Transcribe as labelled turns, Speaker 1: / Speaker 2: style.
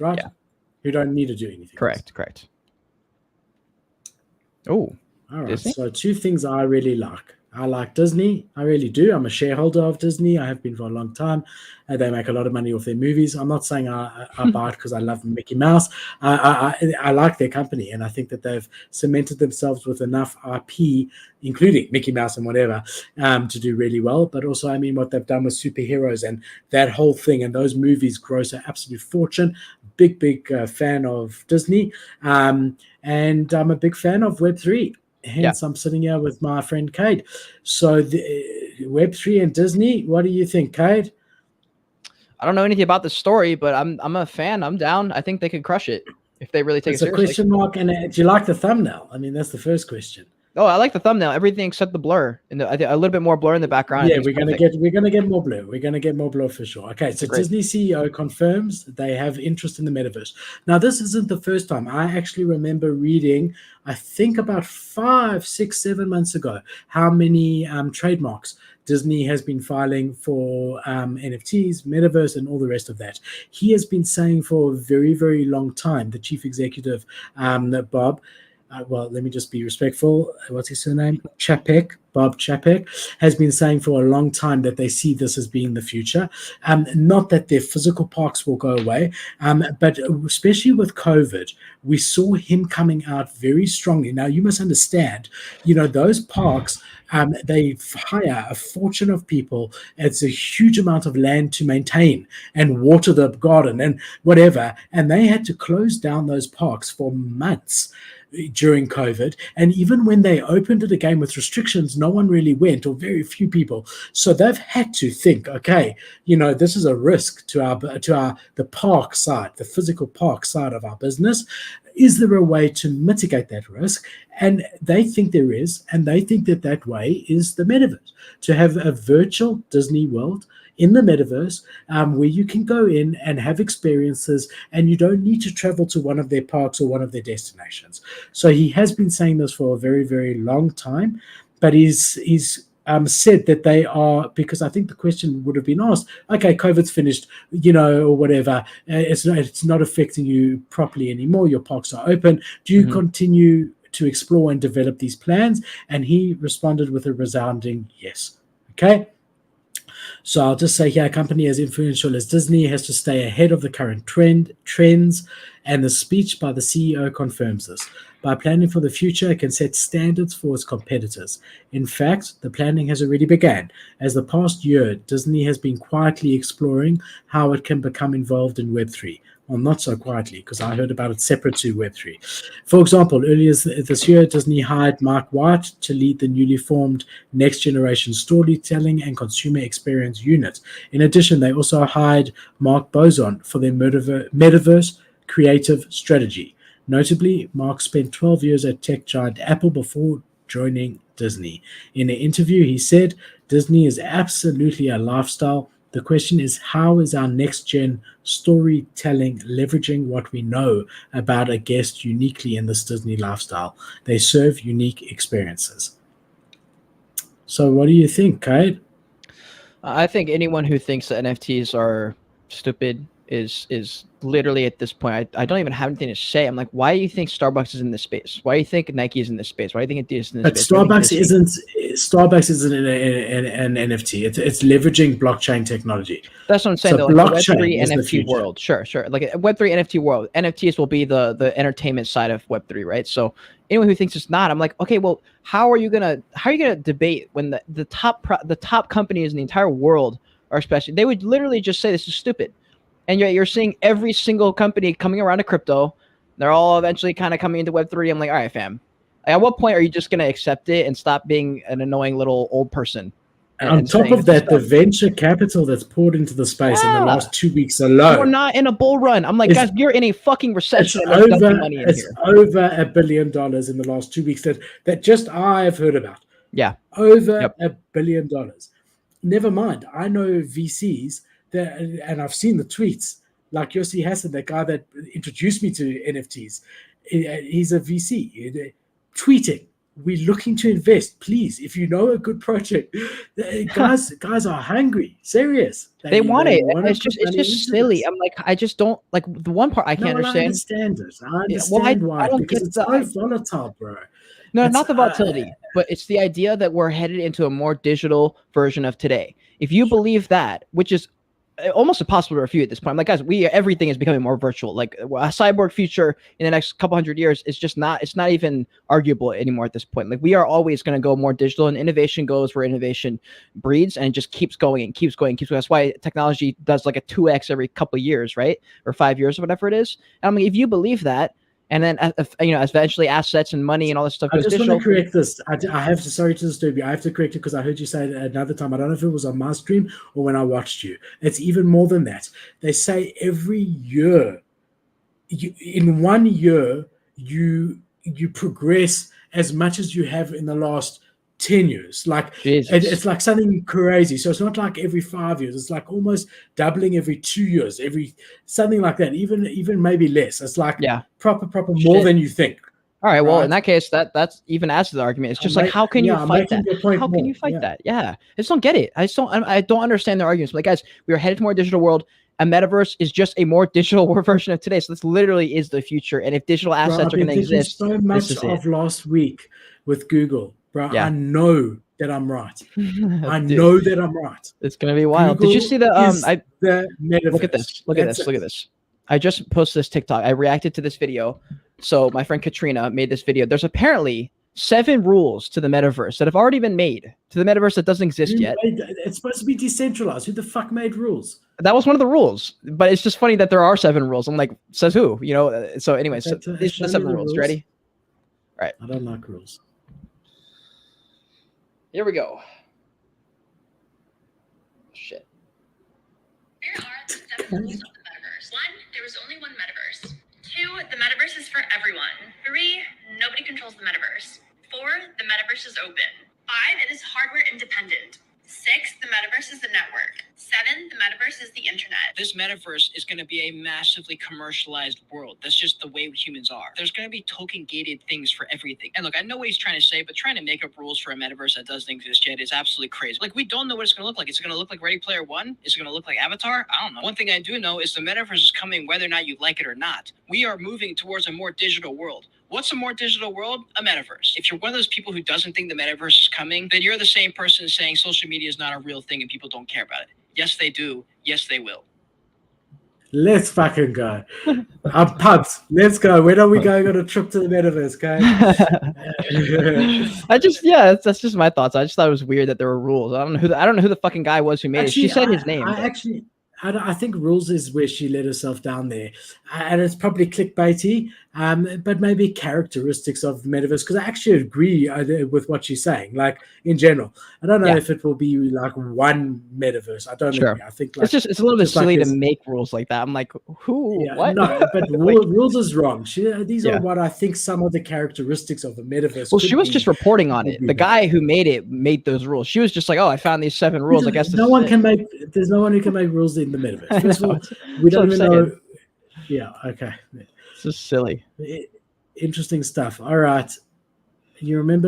Speaker 1: right?
Speaker 2: Yeah.
Speaker 1: Who don't need to do anything.
Speaker 2: Correct. Oh,
Speaker 1: all right.
Speaker 2: Disney?
Speaker 1: So 2 things I really like. I like Disney. I really do. I'm a shareholder of Disney. I have been for a long time. They make a lot of money off their movies. I'm not saying I buy it because I love Mickey Mouse. I like their company, and I think that they've cemented themselves with enough IP, including Mickey Mouse and whatever, to do really well. But also, I mean, what they've done with superheroes and that whole thing, and those movies gross an absolute fortune. Big fan of Disney, and I'm a big fan of Web3. Hence, I'm sitting here with my friend Cade. So, Web3 and Disney, what do you think, Cade?
Speaker 2: I don't know anything about the story, but I'm a fan. I'm down. I think they could crush it if they really take it seriously.
Speaker 1: It's a question mark, and do you like the thumbnail? I mean, that's the first question.
Speaker 2: Oh, I like the thumbnail. Everything except the blur, and a little bit more blur in the background.
Speaker 1: Yeah, we're gonna get more blur. We're gonna get more blur for sure. Okay, so Disney CEO confirms they have interest in the metaverse. Now, this isn't the first time. I actually remember reading, I think about 5, 6, 7 months ago, how many trademarks Disney has been filing for NFTs, metaverse, and all the rest of that. He has been saying for a very, very long time, the chief executive, Bob. Well, let me just be respectful. What's his surname? Bob Chapek, has been saying for a long time that they see this as being the future. Not that their physical parks will go away, but especially with COVID, we saw him coming out very strongly. Now, you must understand, those parks, they hire a fortune of people. It's a huge amount of land to maintain and water the garden and whatever. And they had to close down those parks for months during COVID. And even when they opened it again with restrictions, no one really went, or very few people. So they've had to think, okay, this is a risk to the park side, the physical park side of our business. Is there a way to mitigate that risk? And they think there is, and they think that way is the metaverse, to have a virtual Disney World in the metaverse, where you can go in and have experiences, and you don't need to travel to one of their parks or one of their destinations. So he has been saying this for a very, very long time, but he's said that they are, because I think the question would have been asked, okay, COVID's finished, or whatever, it's not affecting you properly anymore, your parks are open, do you continue to explore and develop these plans? And he responded with a resounding yes. Okay. So I'll just say here, a company as influential as Disney has to stay ahead of the current trends, and the speech by the CEO confirms this. By planning for the future, it can set standards for its competitors. In fact, the planning has already begun. As the past year, Disney has been quietly exploring how it can become involved in Web3. Well, not so quietly, because I heard about it separate to Web3. For example, earlier this year, Disney hired Mark White to lead the newly formed Next Generation Storytelling and Consumer Experience Unit. In addition, they also hired Mark Bozon for their Metaverse creative strategy. Notably, Mark spent 12 years at tech giant Apple before joining Disney. In an interview, he said, Disney is absolutely a lifestyle. The question is, how is our next-gen storytelling leveraging what we know about a guest uniquely in this Disney lifestyle? They serve unique experiences. So what do you think, Kate?
Speaker 2: I think anyone who thinks that NFTs are stupid is literally at this point, I don't even have anything to say. I'm like, why do you think Starbucks is in this space? Why do you think Nike is in this space? Why do you think Adidas is in this space?
Speaker 1: Starbucks isn't an NFT. It's leveraging blockchain technology.
Speaker 2: That's what I'm saying. So like Web3 NFT world. Sure. Like a Web3 NFT world. NFTs will be the entertainment side of Web3, right? So anyone who thinks it's not, I'm like, okay, well, how are you gonna debate when the top companies in the entire world are, especially, they would literally just say this is stupid. And you're seeing every single company coming around to crypto. They're all eventually kind of coming into Web3. I'm like, all right, fam. At what point are you just going to accept it and stop being an annoying little old person?
Speaker 1: On top of that, the venture capital that's poured into the space in the last 2 weeks alone.
Speaker 2: We're not in a bull run. I'm like, guys, you're in a fucking recession.
Speaker 1: It's over $1 billion in the last 2 weeks that just I've heard about.
Speaker 2: Yeah.
Speaker 1: Over $1 billion. Never mind. I know VCs and I've seen the tweets, like Yossi Hassan, the guy that introduced me to NFTs. He's a VC tweeting we're looking to invest. Please, if you know a good project, guys are hungry, serious.
Speaker 2: They want it. It's
Speaker 1: put
Speaker 2: just
Speaker 1: money into
Speaker 2: silly.
Speaker 1: this.
Speaker 2: I'm like, I just don't like the one part I can't
Speaker 1: No, well, I
Speaker 2: understand.
Speaker 1: understand it. I
Speaker 2: Yeah, well,
Speaker 1: understand why,
Speaker 2: I don't
Speaker 1: because
Speaker 2: get
Speaker 1: it's so volatile, bro.
Speaker 2: No,
Speaker 1: It's
Speaker 2: not the volatility, but it's the idea that we're headed into a more digital version of today. If you believe that, which is almost impossible to refute at this point, I'm like, guys, everything is becoming more virtual. Like a cyborg future in the next couple hundred years is just not. It's not even arguable anymore at this point. Like we are always going to go more digital, and innovation goes where innovation breeds, and it just keeps going and keeps going, keeps going. That's why technology does like a 2x every couple of years, right, or 5 years or whatever it is. And I mean, if you believe that. And then, eventually assets and money and all this stuff goes digital.
Speaker 1: I just want to correct this. I have to, sorry to disturb you. I have to correct it because I heard you say it another time. I don't know if it was on my stream or when I watched you. It's even more than that. They say every year, in 1 year, you progress as much as you have in the last 10 years. Like it's like something crazy. So it's not like every 5 years. It's like almost doubling every 2 years, something like that. Even maybe less. It's like proper more than you think.
Speaker 2: All right. Well, in that case, that's even adds to the argument. It's just like, how can you fight that? How can you fight that? Yeah. I just don't get it. I don't understand their arguments. But like, guys, we are headed to a more digital world. A metaverse is just a more digital version of today. So this literally is the future. And if digital assets are going to exist,
Speaker 1: so much of last week with Google. Bro, I know that I'm right. I know that I'm right.
Speaker 2: It's gonna be wild. Google Did you see the
Speaker 1: the metaverse.
Speaker 2: Look at this. Look at this. I just posted this TikTok. I reacted to this video. So my friend Katrina made this video. There's apparently 7 rules to the metaverse that have already been made to the metaverse that doesn't exist yet.
Speaker 1: It's supposed to be decentralized. Who the fuck made rules?
Speaker 2: That was one of the rules, but it's just funny that there are 7 rules. I'm like, says who? So anyway, so these are the 7 rules. You ready? All right.
Speaker 1: I don't like rules.
Speaker 2: Here we go. Shit.
Speaker 3: Here are the 7 rules of the metaverse. 1, there is only one metaverse. 2, the metaverse is for everyone. 3, nobody controls the metaverse. 4, the metaverse is open. 5, it is hardware independent. 6, the metaverse is the network. 7, the metaverse is the internet.
Speaker 4: This metaverse is going to be a massively commercialized world. That's just the way humans are. There's going to be token-gated things for everything. And look, I know what he's trying to say, but trying to make up rules for a metaverse that doesn't exist yet is absolutely crazy. Like, we don't know what it's going to look like. Is it going to look like Ready Player One? Is it going to look like Avatar? I don't know. One thing I do know is the metaverse is coming whether or not you like it or not. We are moving towards a more digital world. What's a more digital world? A metaverse. If you're one of those people who doesn't think the metaverse is coming, then you're the same person saying social media is not a real thing and people don't care about it. Yes, they do. Yes, they will.
Speaker 1: Let's fucking go. I'm pumped. Let's go. When are we going on a trip to the metaverse, guys?
Speaker 2: That's just my thoughts. I just thought it was weird that there were rules. I don't know who the fucking guy was who made it. She said his name.
Speaker 1: I think rules is where she let herself down there, and it's probably clickbaity, but maybe characteristics of the metaverse. Because I actually agree with what she's saying. Like in general, I don't know if it will be like one metaverse. I don't know. I think like,
Speaker 2: it's a little bit silly to make rules like that. I'm like, who? What?
Speaker 1: No, but rules is wrong. These are what I think some of the characteristics of the metaverse.
Speaker 2: Well, she was just reporting on it. The guy who made it made those rules. She was just like, oh, I found these 7 rules. I guess
Speaker 1: there's no one who can make rules in the metaverse. First of all, we don't even know. Yeah, okay.
Speaker 2: It's just silly.
Speaker 1: Interesting stuff. All right. You remember